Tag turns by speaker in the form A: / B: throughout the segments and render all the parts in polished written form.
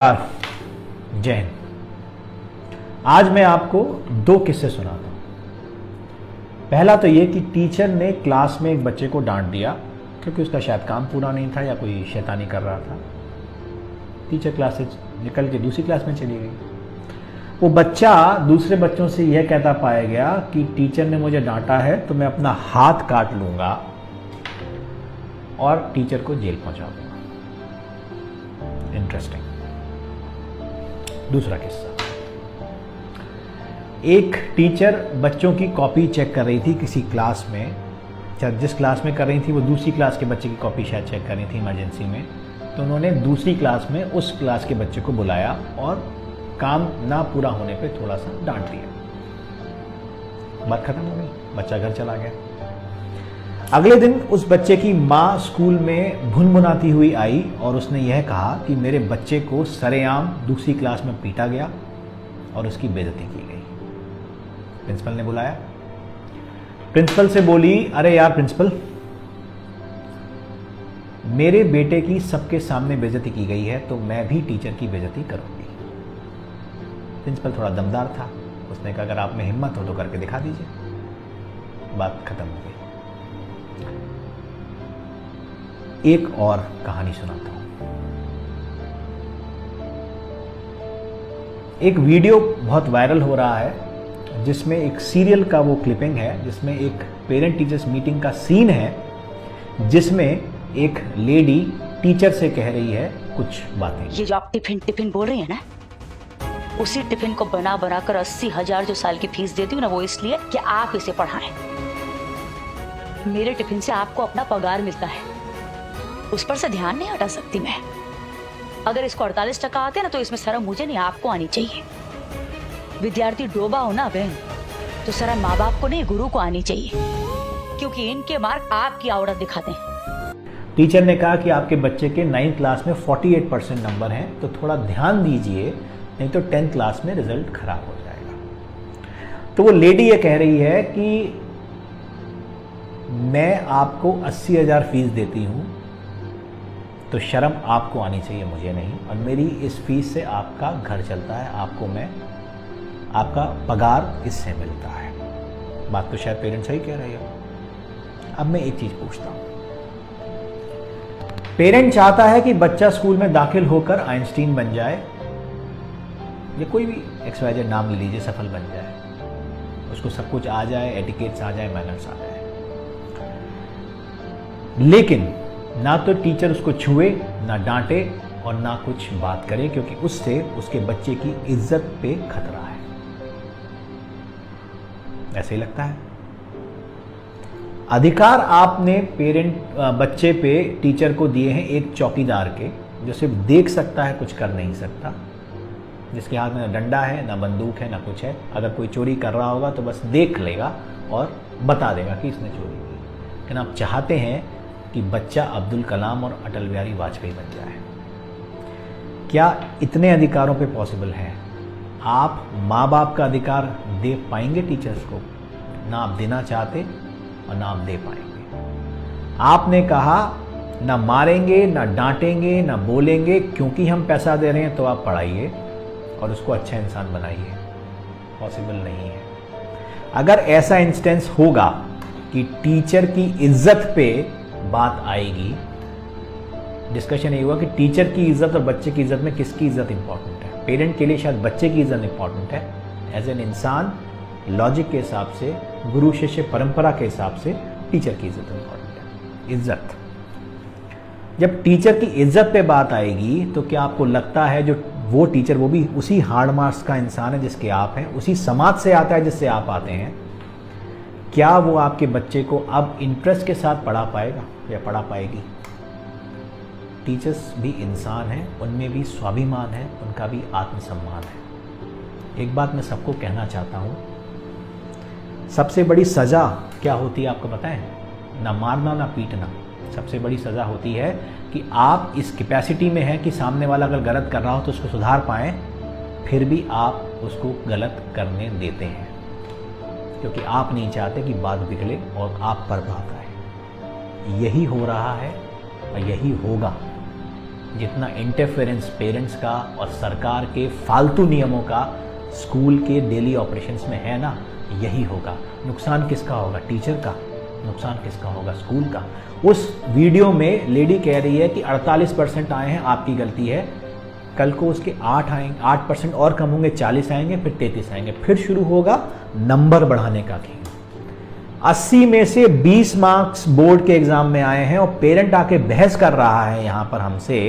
A: जय हिंद। आज मैं आपको दो किस्से सुनाता हूँ। पहला तो ये कि टीचर ने क्लास में एक बच्चे को डांट दिया क्योंकि उसका शायद काम पूरा नहीं था या कोई शैतानी कर रहा था। टीचर क्लास से निकल के दूसरी क्लास में चली गई। वो बच्चा दूसरे बच्चों से यह कहता पाया गया कि टीचर ने मुझे डांटा है तो मैं अपना हाथ काट लूंगा और टीचर को जेल पहुंचा दूंगा। इंटरेस्टिंग। दूसरा किस्सा, एक टीचर बच्चों की कॉपी चेक कर रही थी किसी क्लास में। जिस क्लास में कर रही थी वो दूसरी क्लास के बच्चे की कॉपी शायद चेक कर रही थी इमरजेंसी में। तो उन्होंने दूसरी क्लास में उस क्लास के बच्चे को बुलाया और काम ना पूरा होने पे थोड़ा सा डांट दिया। बात खत्म हो गई, बच्चा घर चला गया। अगले दिन उस बच्चे की माँ स्कूल में भुनभुनाती हुई आई और उसने यह कहा कि मेरे बच्चे को सरेआम दूसरी क्लास में पीटा गया और उसकी बेइज्जती की गई। प्रिंसिपल ने बुलाया। प्रिंसिपल से बोली, अरे यार प्रिंसिपल, मेरे बेटे की सबके सामने बेइज्जती की गई है तो मैं भी टीचर की बेइज्जती करूंगी। प्रिंसिपल थोड़ा दमदार था। उसने कहा अगर आप में हिम्मत हो तो करके दिखा दीजिए। बात खत्म हो गई। एक और कहानी सुनाता हूं। एक वीडियो बहुत वायरल हो रहा है जिसमें एक सीरियल का वो क्लिपिंग है जिसमें एक पेरेंट टीचर्स मीटिंग का सीन है जिसमें एक लेडी टीचर से कह रही है कुछ बातें।
B: ये जो आप टिफिन बोल रही है ना, उसी टिफिन को बना कर 80,000 जो साल की फीस देती हूँ ना, वो इसलिए कि आप इसे पढ़ाएं। मेरे टिफिन से आपको अपना पगार मिलता है, उस पर से ध्यान नहीं हटा सकती मैं। अगर इसको 48% आते ना तो इसमें शर्म मुझे नहीं आपको आनी चाहिए। विद्यार्थी डोबा हो ना बहन, तो शर्म माँ बाप को नहीं गुरु को आनी चाहिए, क्योंकि इनके मार्क आपकी औरत दिखाते हैं।
A: टीचर ने कहा कि आपके बच्चे के 9th क्लास में 48% नंबर हैं तो थोड़ा ध्यान दीजिए, नहीं तो 10th क्लास में रिजल्ट खराब हो जाएगा। तो वो लेडी ये कह रही है कि मैं आपको 80,000 फीस देती हूं तो शर्म आपको आनी चाहिए, मुझे नहीं। और मेरी इस फीस से आपका घर चलता है, आपका पगार इससे मिलता है। बात तो शायद पेरेंट्स सही कह रहे हो। अब मैं एक चीज पूछता हूं। पेरेंट चाहता है कि बच्चा स्कूल में दाखिल होकर आइंस्टीन बन जाए या कोई भी XYZ नाम ले लीजिए, सफल बन जाए, उसको सब कुछ आ जाए, एटिकेट्स आ जाए, मैनर्स आ जाए। लेकिन ना तो टीचर उसको छुए, ना डांटे और ना कुछ बात करे, क्योंकि उससे उसके बच्चे की इज्जत पे खतरा है। ऐसे ही लगता है। अधिकार आपने बच्चे पे टीचर को दिए हैं एक चौकीदार के, जो सिर्फ देख सकता है, कुछ कर नहीं सकता, जिसके हाथ में ना डंडा है, ना बंदूक है, ना कुछ है। अगर कोई चोरी कर रहा होगा तो बस देख लेगा और बता देगा कि इसने चोरी की। लेकिन आप चाहते हैं कि बच्चा अब्दुल कलाम और अटल बिहारी वाजपेयी बन जाए। क्या इतने अधिकारों पे पॉसिबल है? आप माँ बाप का अधिकार दे पाएंगे टीचर्स को? ना आप देना चाहते और ना आप दे पाएंगे। आपने कहा ना मारेंगे, ना डांटेंगे, ना बोलेंगे, क्योंकि हम पैसा दे रहे हैं तो आप पढ़ाइए और उसको अच्छा इंसान बनाइए। पॉसिबल नहीं है। अगर ऐसा इंस्टेंस होगा कि टीचर की इज्जत पे बात आएगी, डिस्कशन ये हुआ कि टीचर की इज्जत और बच्चे की इज्जत में किसकी इज्जत इंपॉर्टेंट है। पेरेंट के लिए शायद बच्चे की इज्जत इंपॉर्टेंट है। एज एन इंसान, लॉजिक के हिसाब से, गुरु शिष्य परंपरा के हिसाब से टीचर की इज्जत इंपॉर्टेंट है। इज्जत, जब टीचर की इज्जत पे बात आएगी तो क्या आपको लगता है जो वो टीचर, वो भी उसी हार्ड मार्क्स का इंसान है जिसके आप हैं, उसी समाज से आता है जिससे आप आते हैं, क्या वो आपके बच्चे को अब इंटरेस्ट के साथ पढ़ा पाएगा या पढ़ा पाएगी? टीचर्स भी इंसान हैं, उनमें भी स्वाभिमान है, उनका भी आत्मसम्मान है। एक बात मैं सबको कहना चाहता हूं, सबसे बड़ी सजा क्या होती है आपको पता है? ना मारना, ना पीटना। सबसे बड़ी सजा होती है कि आप इस कैपेसिटी में हैं कि सामने वाला अगर गलत कर रहा हो तो उसको सुधार पाएं, फिर भी आप उसको गलत करने देते हैं, क्योंकि आप नहीं चाहते कि बात बिगड़े और आप पर बात आए। यही हो रहा है और यही होगा। जितना इंटरफेरेंस पेरेंट्स का और सरकार के फालतू नियमों का स्कूल के डेली ऑपरेशंस में है ना, यही होगा। नुकसान किसका होगा? टीचर का। नुकसान किसका होगा? स्कूल का। उस वीडियो में लेडी कह रही है कि 48% आए हैं, आपकी गलती है। कल को उसके 8% और कम होंगे, 40 आएंगे, फिर 33 आएंगे, फिर शुरू होगा नंबर बढ़ाने का खेल। 80 में से 20 मार्क्स बोर्ड के एग्जाम में आए हैं और पेरेंट आके बहस कर रहा है यहां पर हमसे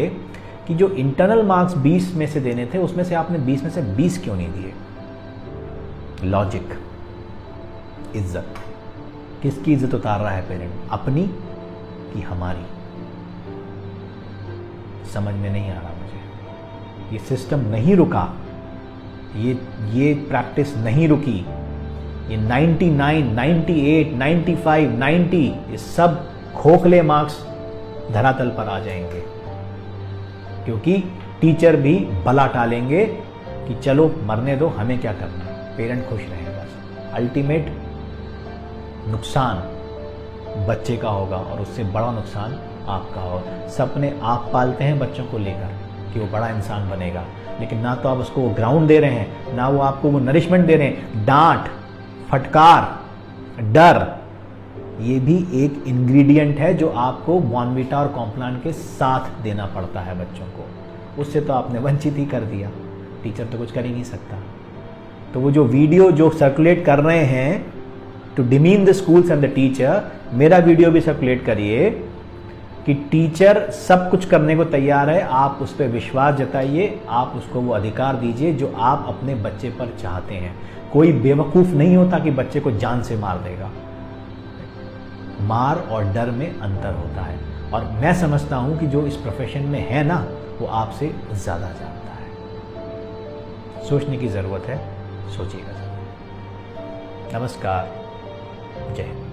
A: कि जो इंटरनल मार्क्स 20 में से देने थे उसमें से आपने 20 में से 20 क्यों नहीं दिए? लॉजिक, इज्जत। किसकी इज्जत उतार रहा है पेरेंट? अपनी कि हमारी? समझ में नहीं आ रहा मुझे। ये सिस्टम नहीं रुका, ये प्रैक्टिस नहीं रुकी। ये 99, 98, 95, 90 ये सब खोखले मार्क्स धरातल पर आ जाएंगे, क्योंकि टीचर भी भला टालेंगे कि चलो मरने दो, हमें क्या करना है, पेरेंट खुश रहे बस। अल्टीमेट नुकसान बच्चे का होगा और उससे बड़ा नुकसान आपका होगा। सपने आप पालते हैं बच्चों को लेकर कि वो बड़ा इंसान बनेगा, लेकिन ना तो आप उसको ग्राउंड दे रहे हैं, ना वो आपको वो नरिशमेंट दे रहे हैं। डांट, फटकार, डर, ये भी एक इंग्रेडिएंट है जो आपको बॉर्नवीटा और कॉम्प्लान के साथ देना पड़ता है बच्चों को। उससे तो आपने वंचित ही कर दिया। टीचर तो कुछ कर ही नहीं सकता। तो वो जो वीडियो जो सर्कुलेट कर रहे हैं to demean the schools and the teacher, मेरा वीडियो भी सर्कुलेट करिए कि टीचर सब कुछ करने को तैयार है, आप उस पर विश्वास जताइए, आप उसको वो अधिकार दीजिए जो आप अपने बच्चे पर चाहते हैं। कोई बेवकूफ़ नहीं होता कि बच्चे को जान से मार देगा। मार और डर में अंतर होता है, और मैं समझता हूं कि जो इस प्रोफेशन में है ना, वो आपसे ज़्यादा जानता है। सोचने की ज़रूरत है, सोचिएगा ज़रूर। नमस्कार, जय हिंद।